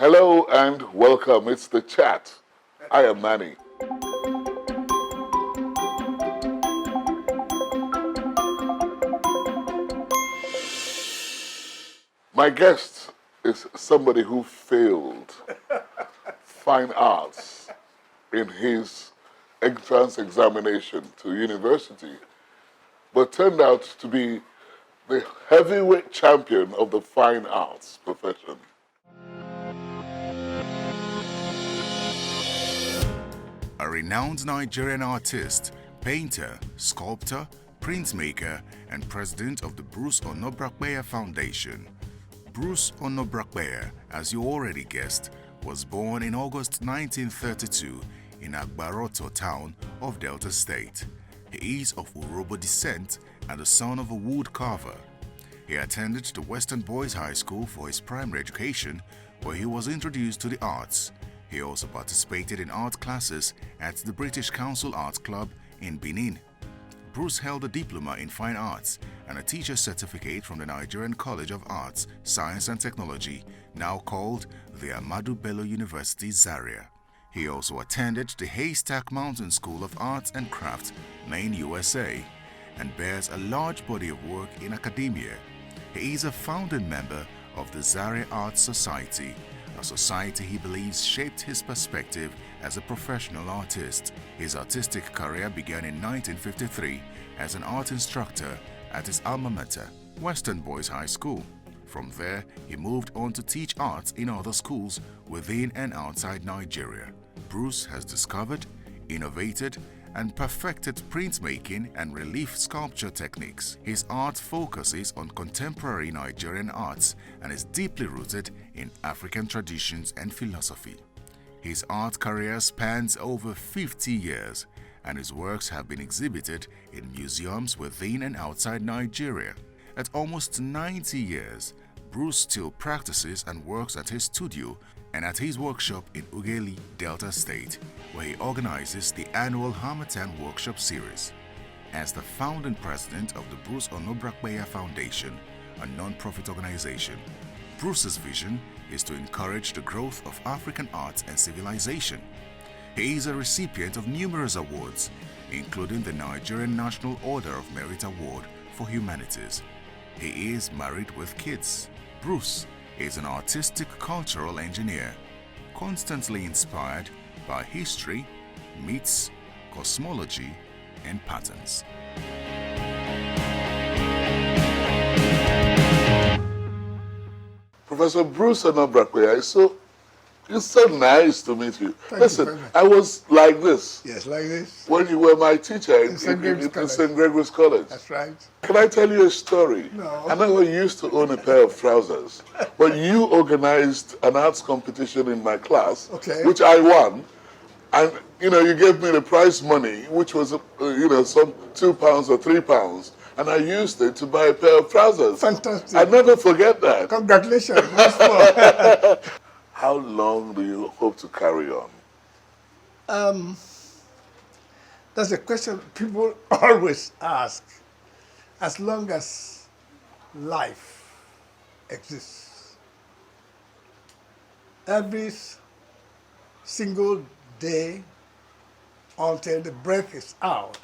Hello and welcome. It's The Chat. I am Manny. My guest is somebody who failed fine arts in his entrance examination to university, but turned out to be the heavyweight champion of the fine arts profession. A renowned Nigerian artist, painter, sculptor, printmaker, and president of the Bruce Onabrakpeya Foundation. Bruce Onabrekpeya, as you already guessed, was born in August 1932 in Agbaroto town of Delta State. He is of Urobo descent and the son of a wood carver. He attended the Western Boys High School for his primary education, where he was introduced to the arts. He also participated in art classes at the British Council Art Club in Benin. Bruce held a diploma in fine arts and a teacher's certificate from the Nigerian College of Arts, Science and Technology, now called the Ahmadu Bello University, Zaria. He also attended the Haystack Mountain School of Arts and Crafts, Maine, USA, and bears a large body of work in academia. He is a founding member of the Zaria Arts Society, a society he believes shaped his perspective as a professional artist. His artistic career began in 1953 as an art instructor at his alma mater, Western Boys High School. From there, he moved on to teach arts in other schools within and outside Nigeria. Bruce has discovered, innovated, and perfected printmaking and relief sculpture techniques. His art focuses on contemporary Nigerian arts and is deeply rooted in African traditions and philosophy. His art career spans over 50 years, and his works have been exhibited in museums within and outside Nigeria. At almost 90 years, Bruce still practices and works at his studio and at his workshop in Ughelli, Delta State, where he organizes the annual Harmattan Workshop Series. As the founding president of the Bruce Onabrekpeya Foundation, a non-profit organization, Bruce's vision is to encourage the growth of African arts and civilization. He is a recipient of numerous awards, including the Nigerian National Order of Merit Award for Humanities. He is married with kids. Bruce is an artistic cultural engineer, constantly inspired by history, myths, cosmology, and patterns. Professor Bruce Onabrakpeya, it's so nice to meet you. Listen, I was like this. Yes, like this. When you were my teacher in St. Gregory's College. That's right. Can I tell you a story? No. I never used to own a pair of trousers, but you organized an arts competition in my class, Okay. which I won, and you gave me the prize money, which was some £2 or £3, and I used it to buy a pair of trousers. Fantastic. I never forget that. Congratulations. Once more. How long do you hope to carry on? That's a question people always ask. As long as life exists, every single day until the breath is out.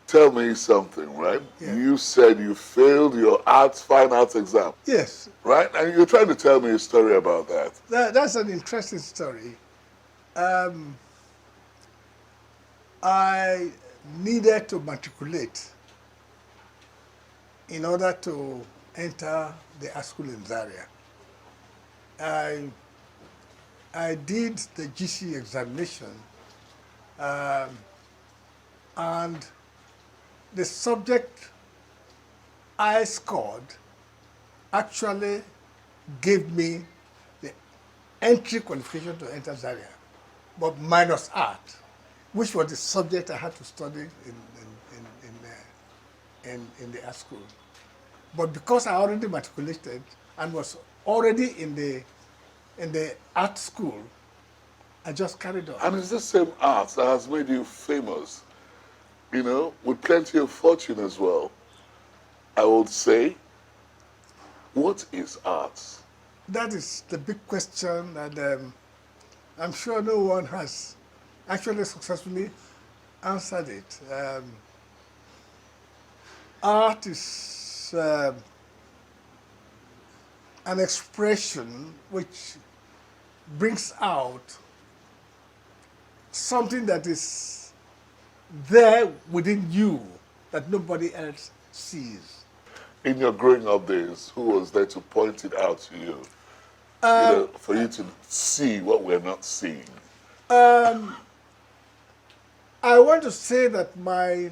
Tell me something, right? Yeah. You said you failed your fine arts exam, Yes, right? And you're trying to tell me a story about that. that's an interesting story. I needed to matriculate in order to enter the art school in Zaria. I did the GC examination, and the subject I scored actually gave me the entry qualification to enter Zaria, but minus art, which was the subject I had to study in the art school. But because I already matriculated and was already in the art school, I just carried on. And it's the same art that has made you famous, with plenty of fortune as well. I would say, what is art? That is the big question, and I'm sure no one has actually successfully answered it. Art is an expression which brings out something that is there within you that nobody else sees. In your growing up days, who was there to point it out to you? For you to see what we're not seeing. I want to say that my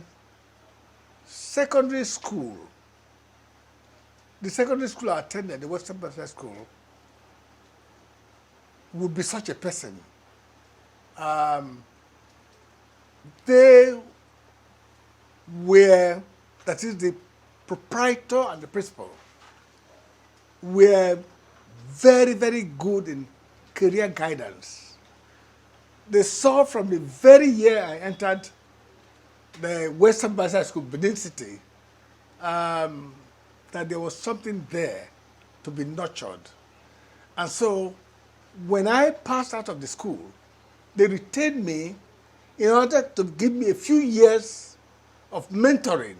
secondary school, the secondary school I attended, the Western Baptist School, would be such a person. They were, that is the proprietor and the principal, were very, very good in career guidance. They saw from the very year I entered the Western Baptist School, Benin City, that there was something there to be nurtured. And so when I passed out of the school, they retained me in order to give me a few years of mentoring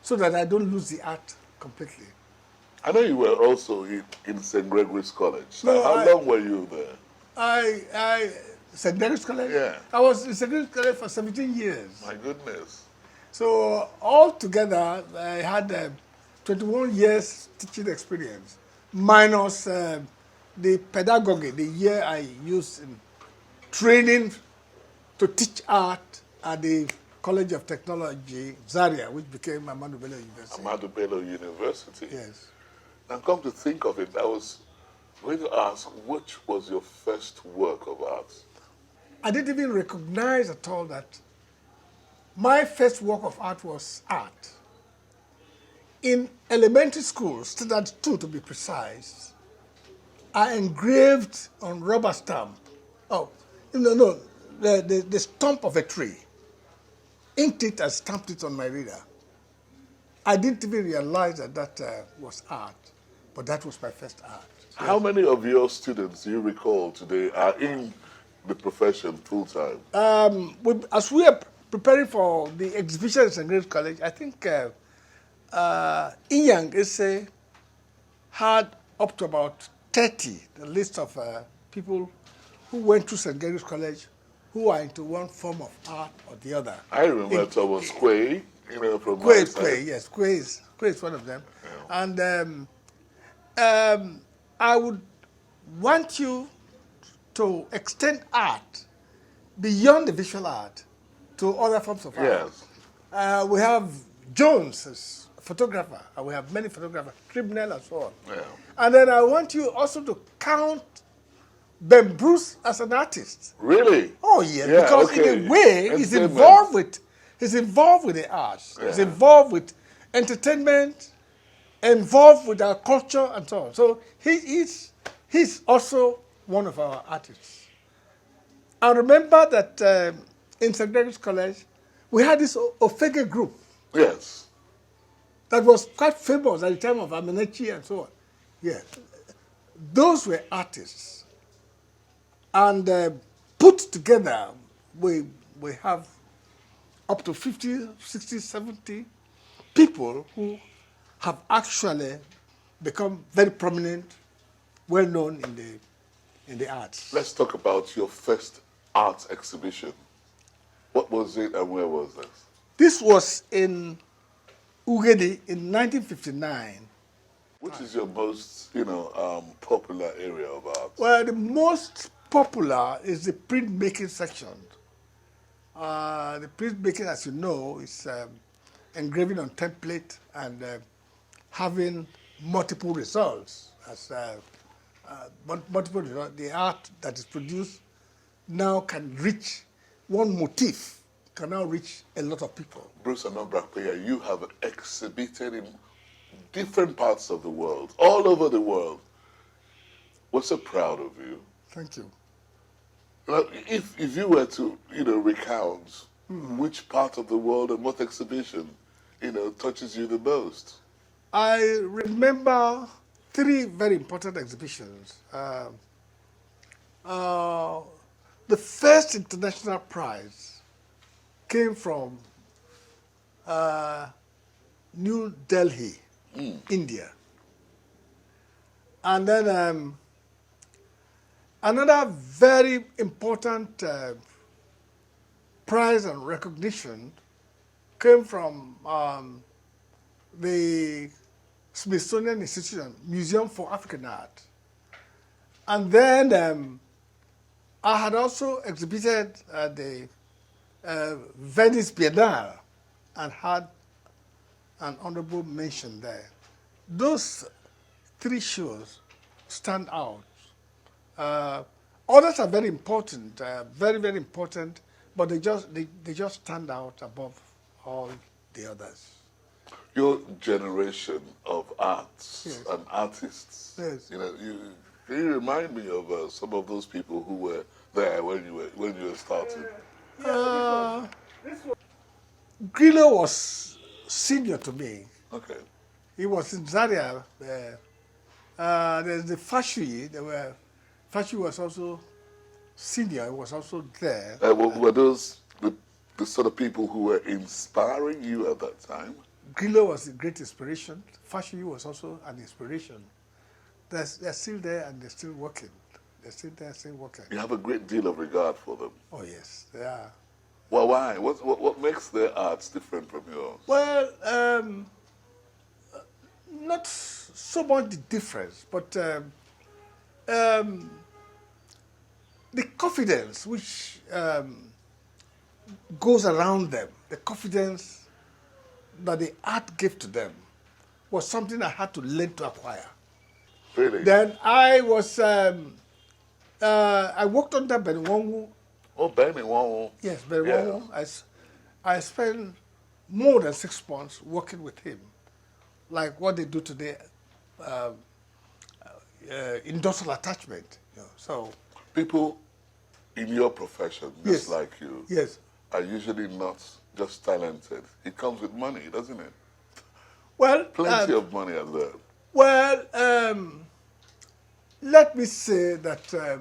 so that I don't lose the art completely. I know you were also in St. Gregory's College. No, How long were you there? St. Mary's College? Yeah. I was in St. Mary's College for 17 years. My goodness. So altogether, I had 21 years teaching experience, minus the pedagogy, the year I used in training to teach art at the College of Technology, Zaria, which became Ahmadu Bello University. Ahmadu Bello University. Yes. Now, come to think of it, I was going to ask, which was your first work of art? I didn't even recognize at all that my first work of art was art. In elementary school, standard 2 to be precise, I engraved on rubber stamp, the stump of a tree, inked it and stamped it on my reader. I didn't even realize that that was art, but that was my first art. How many of your students do you recall today are in the profession full-time? As we are preparing for the exhibition at St. Grace College, I think Inyang Ese had up to about 30, the list of people who went to St. Gabriel's College who are into one form of art or the other. I remember Thomas Quay, from my side. Quay, yes, Quay is one of them. Yeah. And I would want you to extend art beyond the visual art to other forms of art. Yes. We have Jones as a photographer, and we have many photographers, Tribunal and so on. Yeah. And then I want you also to count Ben Bruce as an artist. Really? Oh yes, Yeah, because okay. in a way he's involved with the arts. Yeah. He's involved with entertainment, involved with our culture and so on. So he's also one of our artists. I remember that in St. Gregory's College, we had this Ofege group. Yes. That was quite famous at the time of Amenechi and so on. Yeah. Those were artists. And put together, we have up to 50, 60, 70 people who have actually become very prominent, well-known in the arts. Let's talk about your first art exhibition. What was it and where was this? This was in Ugedi in 1959. Which is your most, popular area of art? Well, the most popular is the printmaking section. The printmaking, as you know, is engraving on template and having multiple results. Multiple results. The art that is produced now can reach one motif, can now reach a lot of people. Bruce Onabrekpeya, you have exhibited in different parts of the world, all over the world. We're so proud of you. Thank you. Now, if you were to, recount which part of the world and what exhibition, touches you the most? I remember three very important exhibitions. The first international prize came from New Delhi, India. And then another very important prize and recognition came from the Smithsonian Institution, Museum for African Art. And then I had also exhibited at the Venice Biennale and had an honorable mention there. Those three shows stand out. Others are very important, very, very important, but they just stand out above all the others. Your generation of arts Yes. and artists, Yes. you know, can you remind me of some of those people who were there when you were starting? Grillo was senior to me. Okay. He was in Zaria. There's the Fashui. Fashui was also senior. He was also there. Were those the sort of people who were inspiring you at that time? Grillo was a great inspiration. Fashui was also an inspiration. They're still there and they're still working. They're still there, still working. You have a great deal of regard for them. Oh yes, they are. Well, why? What makes their arts different from yours? Well, not so much the difference, but the confidence which goes around them, the confidence that the art gave to them, was something I had to learn to acquire. Really? Then I was, I worked under Ben Wongu. Oh, Benny, wow. Yes, Ben Yeah. Wongu. I spent more than 6 months working with him, like what they do today, industrial attachment. You know, so People in your profession, just Yes. like you, yes. are usually not just talented. It comes with money, doesn't it? Well, Plenty of money as well. well, let me say that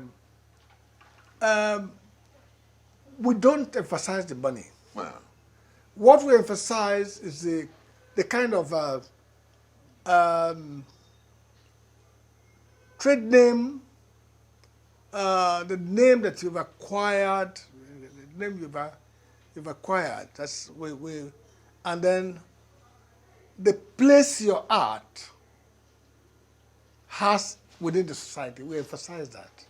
we don't emphasize the money. Yeah. What we emphasize is the kind of trade name, the name that you've acquired, the name you've acquired. That's and then the place your art has within the society. We emphasize that.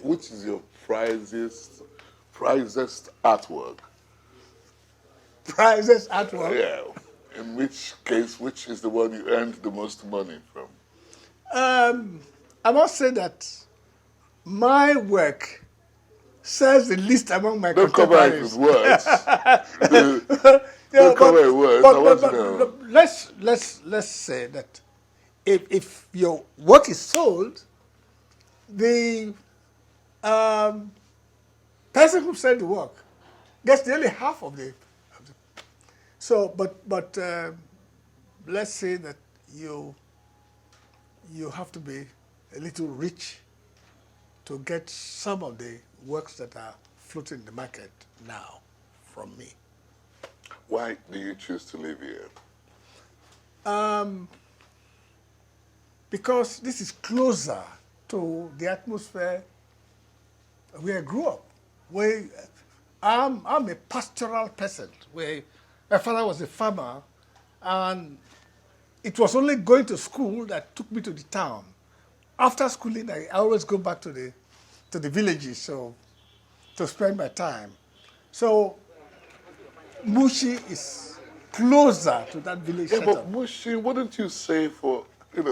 Which is your prizest artwork? Prizes artwork. Yeah. In which case, which is the one you earned the most money from? I must say that my work sells the least among my Don't cover it contemporaries. with words. Yeah, Don't cover it with words. I want to know. let's say that if your work is sold, the person who sold the work gets nearly half of the. So, but let's say that you have to be a little rich to get some of the works that are floating in the market now from me. Why do you choose to live here? Because this is closer to the atmosphere where I grew up. I'm a pastoral person. My father was a farmer, and it was only going to school that took me to the town. After schooling, I always go back to the villages to spend my time. So Mushi is closer to that village Yeah, setup. but Mushi, wouldn't you say for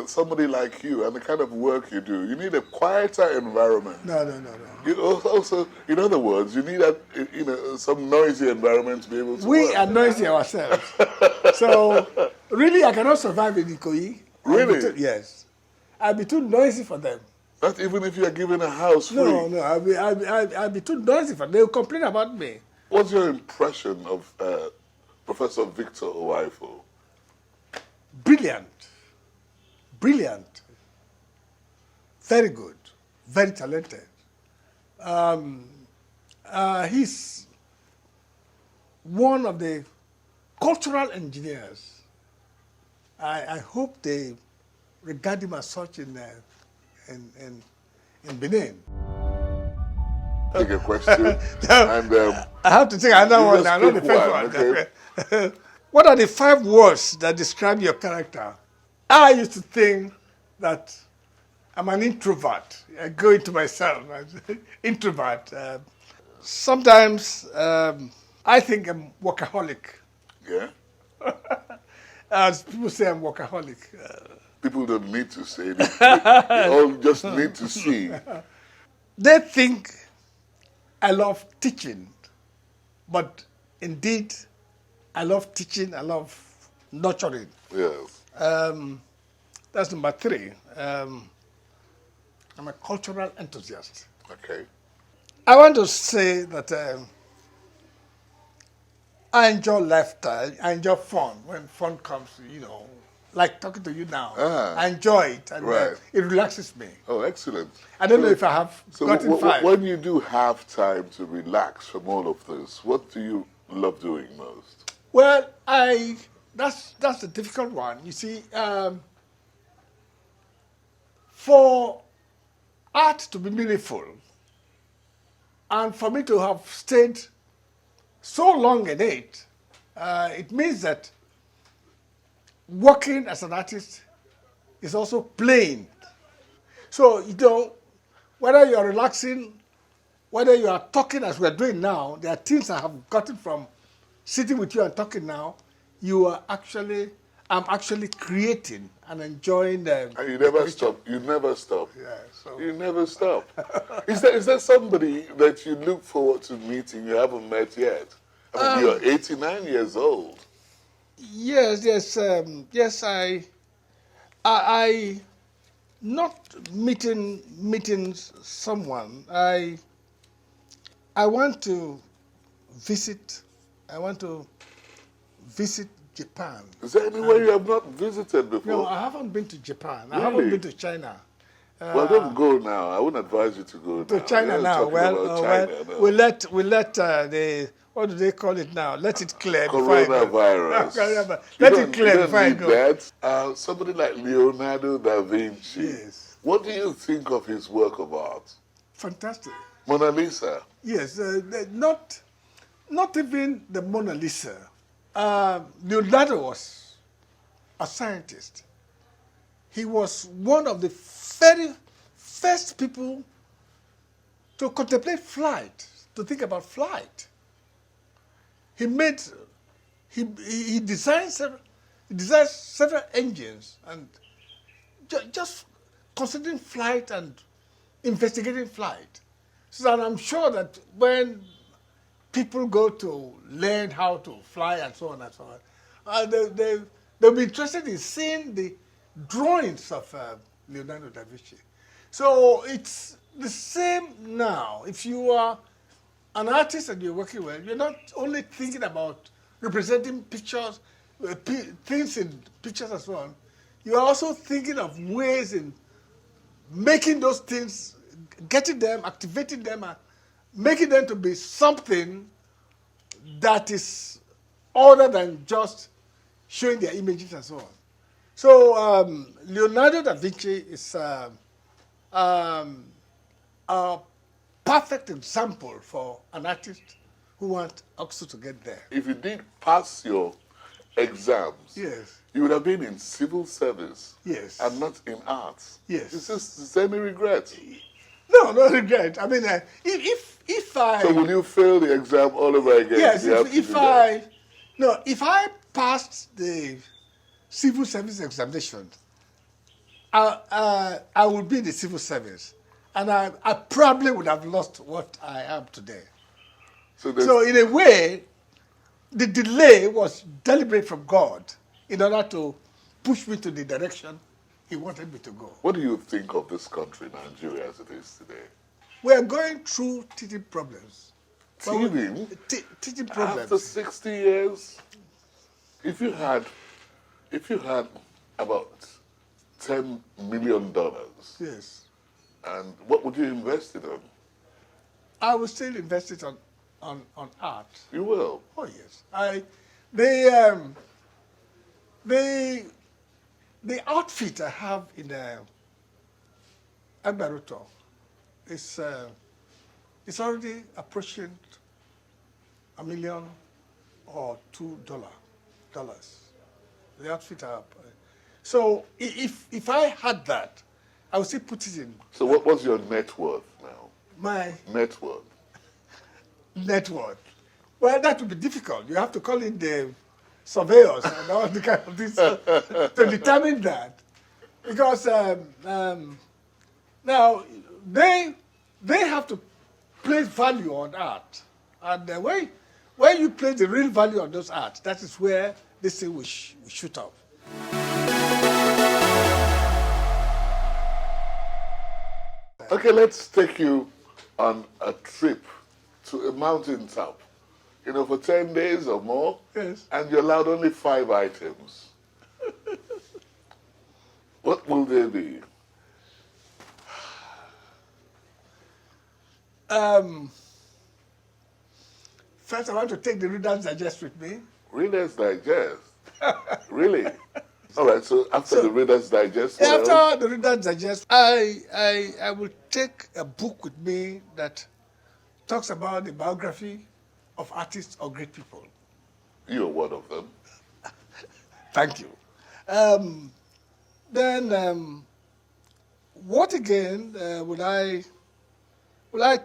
somebody like you and the kind of work you do, you need a quieter environment? No. You also, in other words, you need some noisy environment to be able to We work. are noisy ourselves. So really, I cannot survive in Ikoyi. Really? Yes. I'll be too noisy for them. Not even if you are given a house free. No, I'll be too noisy for them. They'll complain about me. What's your impression of Professor Victor Owaifo? Brilliant. very good, very talented. He's one of the cultural engineers. I hope they regard him as such in Benin. Take a question, and I have to take another you one just now, not the pick first one, one. okay? What are the 5 words that describe your character? I used to think that I'm an introvert. I go into myself. Introvert. Sometimes I think I'm workaholic. Yeah. As people say, I'm workaholic. People don't need to say it. They all just need to see. They think I love teaching, but indeed, I love teaching. I love nurturing. Yes. That's number 3. I'm a cultural enthusiast. Okay. I want to say that I enjoy lifestyle. I enjoy fun. When fun comes, like talking to you now. I enjoy it, and right. It relaxes me. Oh, excellent. I don't know if I have gotten 5. When you do have time to relax from all of this, what do you love doing most? Well, that's the difficult one. You see, for art to be meaningful, and for me to have stayed so long in it, it means that working as an artist is also playing. So, whether you are relaxing, whether you are talking as we are doing now, there are things I have gotten from sitting with you and talking now. I'm actually creating and enjoying the. And you never stop. You never stop. Yeah, so. You never stop. Is there somebody that you look forward to meeting you haven't met yet? I mean, you're 89 years old. Yes. I not meeting someone. I want to visit. I want to visit Japan. Is there anywhere you have not visited before? No, I haven't been to Japan. I Really? haven't been to China. Well, don't go now. I wouldn't advise you to go now. To China now. We'll let the, what do they call it now? Let it clear before I go. Coronavirus. Let it clear before I go. That. Somebody like Leonardo da Vinci. Yes. What do you think of his work of art? Fantastic. Mona Lisa. Yes, not even the Mona Lisa. Leonardo was a scientist. He was one of the very first people to contemplate flight, to think about flight. He designed several engines, and just considering flight and investigating flight. So that I'm sure that when people go to learn how to fly and so on and so on, they'll be interested in seeing the drawings of Leonardo da Vinci. So it's the same now. If you are an artist and you're working well, you're not only thinking about representing pictures, things in pictures and so on. You're also thinking of ways in making those things, getting them, activating them, and making them to be something that is other than just showing their images and so on. So Leonardo da Vinci is a perfect example for an artist who wants also to get there. If you did pass your exams, Yes. you would have been in civil service. Yes. And not in arts. Yes. Is there any regret? No regret. I mean, if I... So will you fail the exam all over again? Yes, if I passed the civil service examination, I would be in the civil service, and I probably would have lost what I am today. So in a way, the delay was deliberate from God in order to push me to the direction He wanted me to go. What do you think of this country, Nigeria, as it is today? We are going through teething problems. Teething? Teething problems. After 60 years, if you had about $10 million, yes, And what would you invest it on? I will still invest it on art. You will. Oh yes. The outfit I have in Agbaruto is it's already approaching $1 million or $2. The outfit I have. So if I had that, I would still put it in So what was your net worth now? my Net worth. net worth. Well, that would be difficult. You have to call in the surveyors and all the kind of things to determine that. Because now they have to place value on art. And when you place the real value on those art, that is where they say we shoot off. Okay, let's take you on a trip to a mountaintop. You know, for 10 days or more. Yes. And you're allowed only 5 items. What will they be? First, I want to take the Reader's Digest with me. Reader's Digest? Really? All right, so after the Reader's Digest, what else? After the Reader's Digest, I will take a book with me that talks about the biography of artists or great people. You're one of them. Thank you. Then, what again will I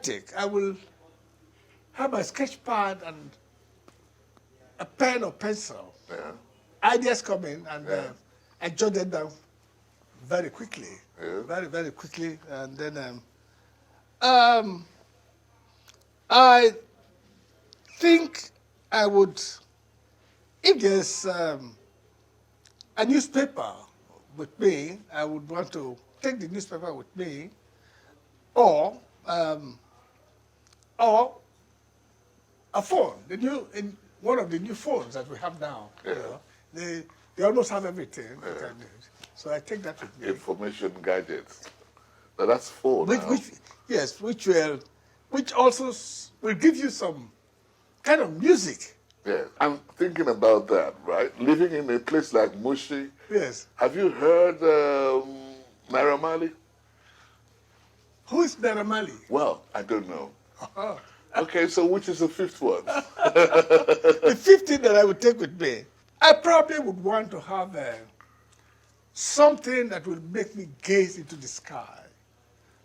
take? I will have my sketch pad and a pen or pencil. Yeah. Ideas come in, and I jot them down very quickly. Yeah. Very, very quickly. And then I think I would, if there's a newspaper with me, I would want to take the newspaper with me, or a phone. One of the new phones that we have now. Yeah. You know, they almost have everything. You can use. So I take that with me. Information gadgets. Now that's 4 now. Which also will give you some kind of music. Yes. I'm thinking about that, right? Living in a place like Mushi. Yes. Have you heard Naira Marley? Who is Naira Marley? Well, I don't know. Okay, so which is the 5th one? The 5th thing that I would take with me, I probably would want to have something that will make me gaze into the sky.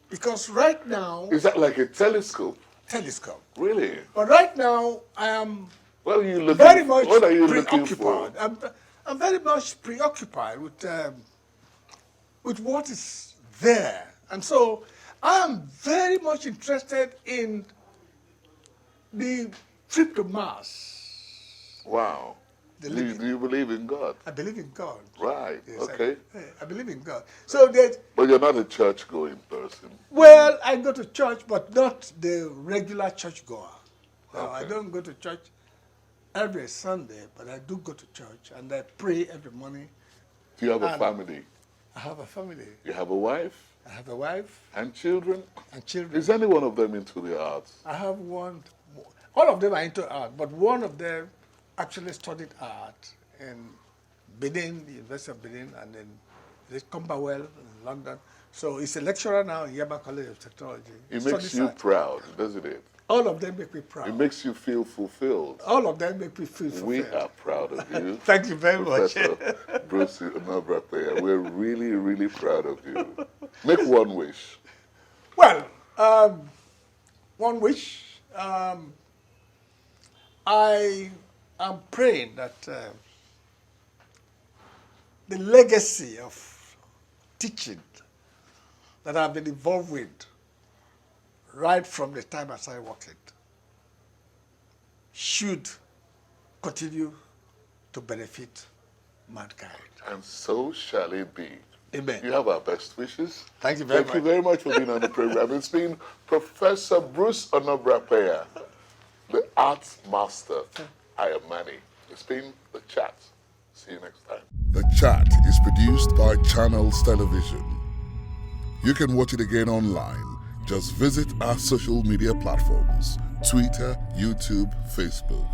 Because right now... Is that like a telescope? Telescope. Really? But right now, I am What are you looking very much What are you looking for? preoccupied. I'm very much preoccupied with what is there. And so I am very much interested in the trip to Mars. Wow. Do you believe in God? I believe in God. Right. Yes, Okay. I believe in God. So that, But you're not a church-going person. well, I go to church, but not the regular churchgoer. No, I Okay. don't go to church every Sunday, but I do go to church and I pray every morning. Do you have a And- family? I have a family. You have a wife I have a wife and children? and children. Is any one of them into the arts? I have one. All of them are into art, but one of them actually studied art in Benin, the University of Benin, and then Camberwell in London. So he's a lecturer now in Yaba College of Technology. It Studies makes you art. proud, doesn't it? All of them make me It proud. makes you feel fulfilled. All of them make me feel We fulfilled. are proud of you. Thank you very much. Professor Bruce Onabrekpeya. We're really, really proud of you. Make one wish. Well, one wish. I am praying that the legacy of teaching that I've been involved with right from the time I started working should continue to benefit mankind. And so shall it be. Amen. You have our best wishes. Thank you very Thank you very much for being on the program. It's been Professor Bruce Onabrakpeya, the arts master. I am Manny. It's been The Chat. See you next time. The Chat is produced by Channels Television. You can watch it again online. Just visit our social media platforms: Twitter, YouTube, Facebook.